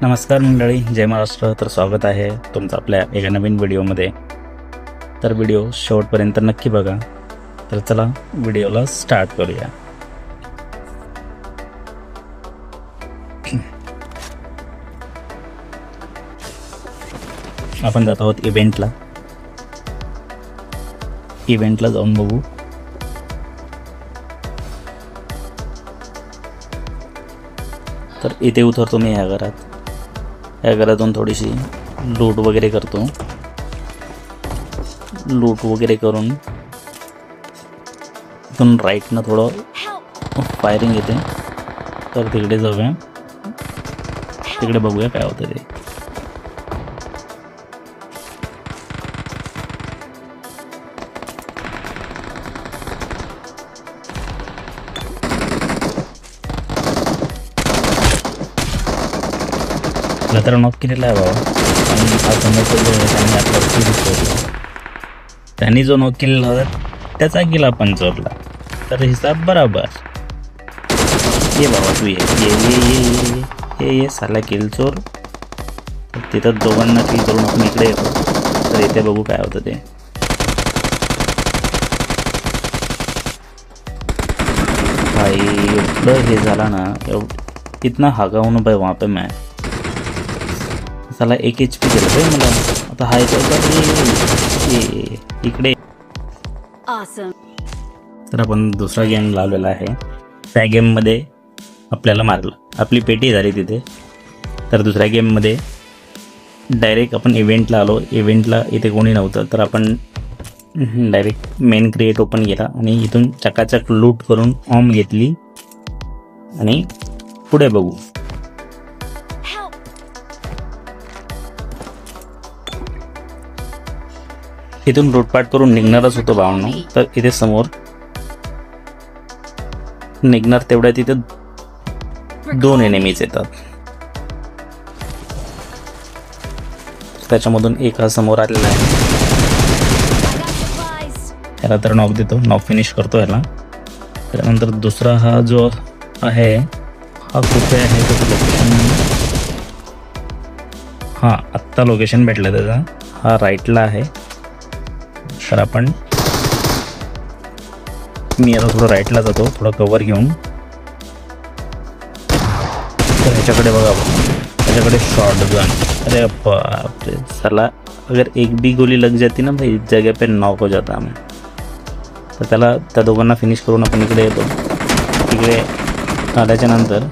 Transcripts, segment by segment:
नमस्कार मंडळी, जय महाराष्ट्र. तर स्वागत आहे तुमचं आपल्या एका नवीन व्हिडिओमध्ये. तर व्हिडिओ शेवटपर्यंत नक्की बघा. तर चला व्हिडिओला स्टार्ट करूया. आपण जात आहोत इव्हेंटला जाऊन बघू. तर इथे उतरतो मी ह्या घरातून थोडीशी लूट वगैरे करतो. लूट वगैरे करून इथून राईटनं थोडं फायरिंग येते. तर तिकडे जाऊया, तिकडे बघूया काय होतं ते. तर नॉक केलेला आहे बाबा. आणि हा समोरचा जो आहे त्यांनी आपल्याला किल चोरला. त्यांनी जो नॉक केलेला होता त्याचा किल आपण चोरला. तर हिसाब बराबर. ये बाबा तू ये साला किल चोर. तिथं दोघांना किल करून आपण इकडे येतो. तर इथे बघू काय होतं ते. भाई एवढं हे झाला ना, इतना हागा होऊन भाई वहाँ पे मैं साला 1 HP गेलं भाई मला. आता हा इकडे. तर आपण दुसरा गेम लावलेला आहे. त्या गेममध्ये आपल्याला मारलं, आपली पेटी झाली तिथे. तर दुसऱ्या गेममध्ये डायरेक्ट आपण इव्हेंटला आलो. इव्हेंटला इथे कोणी नव्हतं. तर आपण डायरेक्ट मेन क्रिएट ओपन केला आणि इथून चकाचक लूट करून ऑम घेतली आणि पुढे बघू. इथून लूटपाट करून निघणारच होतो भावनो. तर इथे समोर निघणार तेवढ्या तिथे 2 एनिमीज येतात. त्याच्यामधून एक हा समोर आलेला आहे. याला तर नॉक देतो, नॉक फिनिश करतो याला. त्यानंतर दुसरा हा जो आहे हा कुठे आहे त्याचं लोकेशन. हां, आत्ता लोकेशन भेटलं त्याचा. हा राईटला आहे. तर मी आता थोडं राईटला जातो, थोडं कवर घेऊन. तर ह्याच्याकडे बघा, ह्याच्याकडे शॉर्ट गन. अरे बापरे साला, अगर एक भी गोली लग जाती ना भाई, इस जगह पे नॉक हो जाता मैं. तर त्याला त्या दोघांना फिनिश करून आपण इकडे येतो. इकडे आल्याच्या नंतर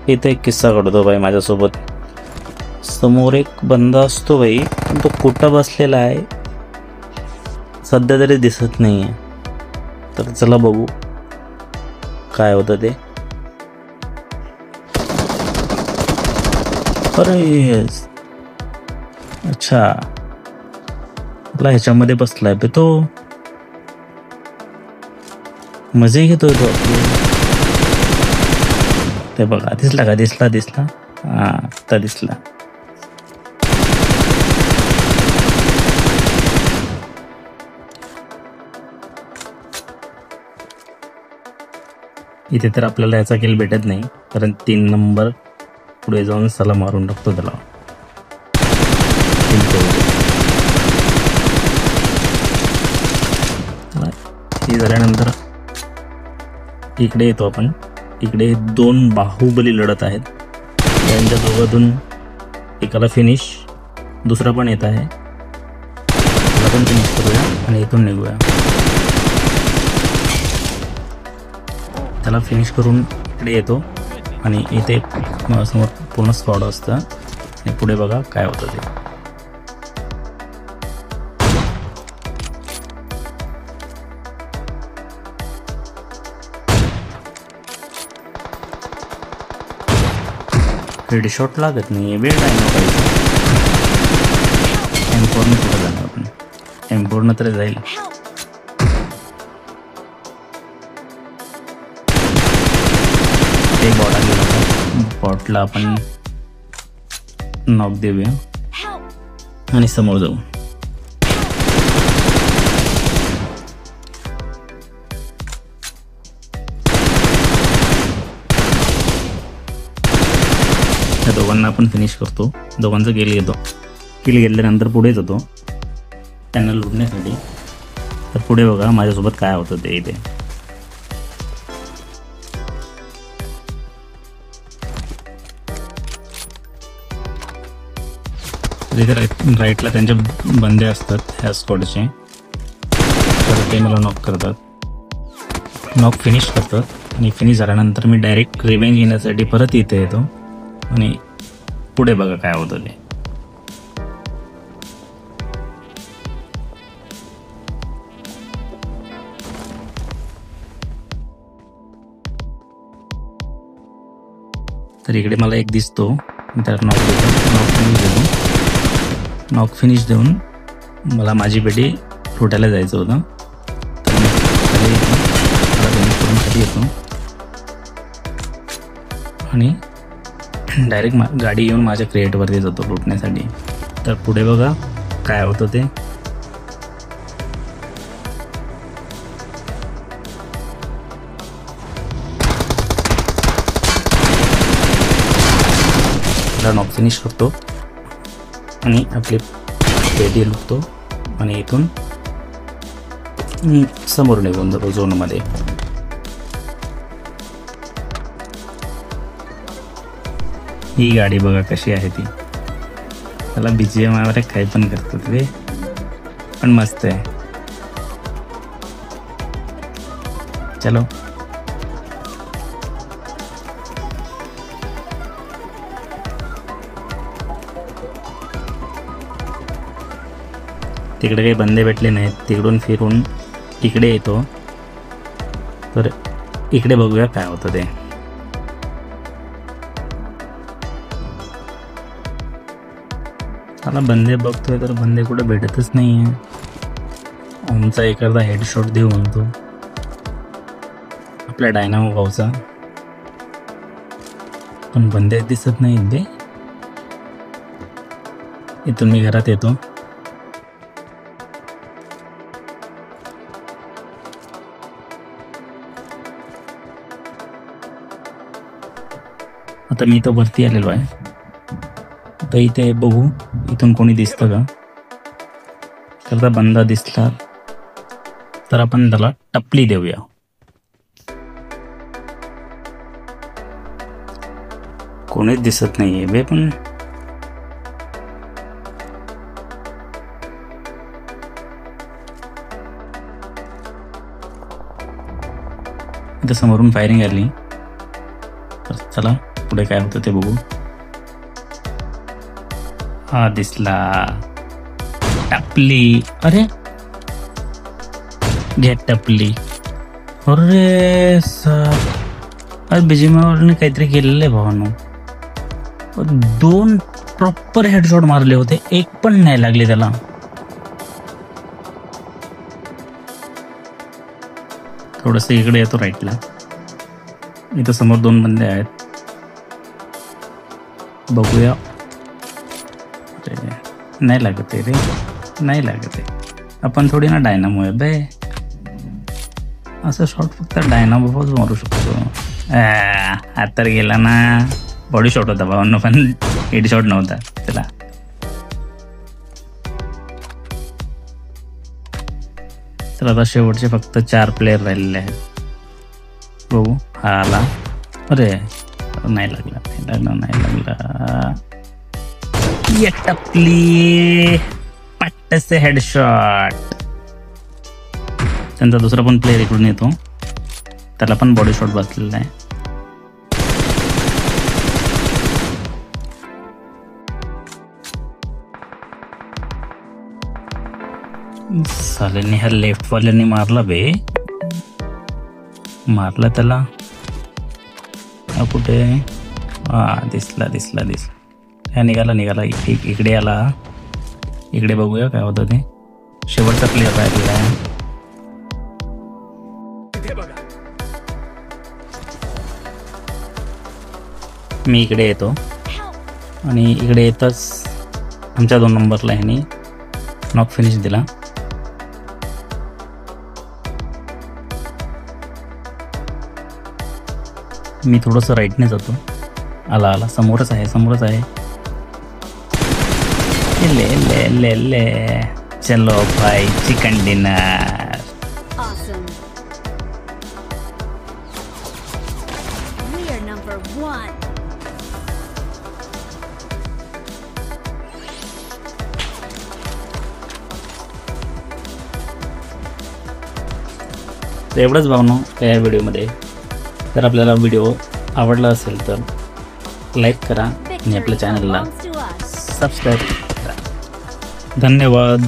इथे एक किस्सा घडतो भाई माझ्यासोबत. समोर एक बंदा असतो भाई, पण तो कुठं बसलेला आहे सध्या तरी दिसत नाही आहे. तर चला बघू काय होतं ते. अरे अच्छा, आपला ह्याच्यामध्ये बसलाय बे तो. मजे घेतोय तो आपले. ते बघा, दिसला का? दिसला. हां, आता दिसला. इथे तर आपल्याला याचा किल भेटत नाही, कारण 3 नंबर पुढे जाऊन साला मारून टाकतो त्याला. हे झाल्यानंतर इकडे येतो आपण. इकडे 2 बाहुबली लढत आहेत. त्यांच्या दोघातून एकाला फिनिश, दुसरा पण येत आहे. त्याला पण फिनिश करूया आणि इथून निघूया. त्याला फिनिश करून इकडे येतो आणि इथे समोर पूर्ण स्क्वॉड असतं. आणि पुढे बघा काय होतं ते. हेडशॉट लागत नाही, वेळ नाही पाहिजे. M4 पुढे जाणार आपण. M4 तरी जाईल. एक बॉट आलेला होता, बॉटला आपण नॉक देऊया आणि समोर जाऊ. ह्या दोघांना आपण फिनिश करतो, दोघांचं किल घेतो. किल घेतल्यानंतर पुढे जातो त्यांना लुटण्यासाठी. तर पुढे बघा माझ्यासोबत काय होतं ते इथे. इथे राईटला त्यांचे बंदे असतात ह्या स्क्वॉडचे. तर ते मला नॉक करतात, नॉक फिनिश करतात. आणि फिनिश झाल्यानंतर मी डायरेक्ट रिवेंज घेण्यासाठी परत इथे येतो. आणि पुढे बघा काय होतं ते. तर इकडे मला एक दिसतो, मी त्याला नॉक देतो. नॉक फिनिश देऊन मला माझी पेटी लुटायला जायचं होतं. तर मी खाली येतो, त्याला फिनिश करून खाली येतो आणि डायरेक्ट गाडी येऊन माझ्या क्रिएटवरती जातो लुटण्यासाठी. तर पुढे बघा काय होतं ते. नॉक फिनिश करतो आणि आपली पेटी लुटतो आणि इथून समोर निघून जातो झोनमध्ये. ही गाडी बघा कशी आहे ती. त्याला BGM वगैरे काही पण करतात ते, पण मस्त आहे. चलो तिकडे काही बंदे भेटले नाहीत, तिकडून फिरून इकडे येतो. तर इकडे बघूया काय होतं ते. मला बंदे बघतोय तर बंदे कुठे भेटतच नाही आहे. आमचा एखादा हेडशॉट देऊ म्हणतो आपल्या डायनामो भाऊचा, पण बंदे दिसत नाही बे. इथून मी घरात येतो. आता मी इथं वरती आलेलो आहे. आता इथे बघू इथून कोणी दिसतं का. तर बंदा दिसला तर आपण त्याला टपली देऊया. कोणीच दिसत नाहीये बे. पण इथं समोरून फायरिंग आली. तर चला पुढे काय होतं ते बघू. हा दिसला टपली. अरे घे टपली. अरे सर BGMने काहीतरी केलेलं आहे भावानो. 2 प्रॉपर हेडशॉट मारले होते, एक पण नाही लागले त्याला. थोडस इकडे येतो राईटला. इथं समोर 2 बंदे आहेत, बघूया. नाही लागत रे, नाही लागत आहे. आपण थोडी ना डायनामो आहे बे. असं शॉट फक्त डायनामोच मारू शकतो. आता गेला ना. बॉडी शॉट होता भावांनो, पण हेड शॉट नव्हता त्याला. तर आता शेवटचे फक्त 4 प्लेयर राहिलेले आहेत. बघू हा आला. अरे नाही लागला, नाही लागला. ये टपली पट्ट से हेडशॉट. त्यांचा दुसरा पण प्लेयर इकडून येतो, त्याला पण बॉडी शॉट बसलेला आहे. साल्याने ह्या लेफ्ट वाल्याने मारला बे. मारला त्याला. कुठे दिसला. ह्या निघाला इकडे आला. इकडे बघूया काय होतं ते. शेवटचा प्लेयर राहिलेला आहे. मी इकडे येतो आणि इकडे येतच आमच्या 2 नंबरला ह्याने नॉक फिनिश दिला. मी थोडंसं राईटने जातो आला आला, समोरच आहे समोरच आहे. ले ले ले ले, चलो भाई chicken dinner. Awesome. We are number 1. तर एवढंच भावनो या व्हिडिओमध्ये. जर आपल्याला व्हिडिओ आवडला असेल तर लाईक करा आणि आपल्या चॅनलला Belongs to us. सबस्क्राईब करा. धन्यवाद.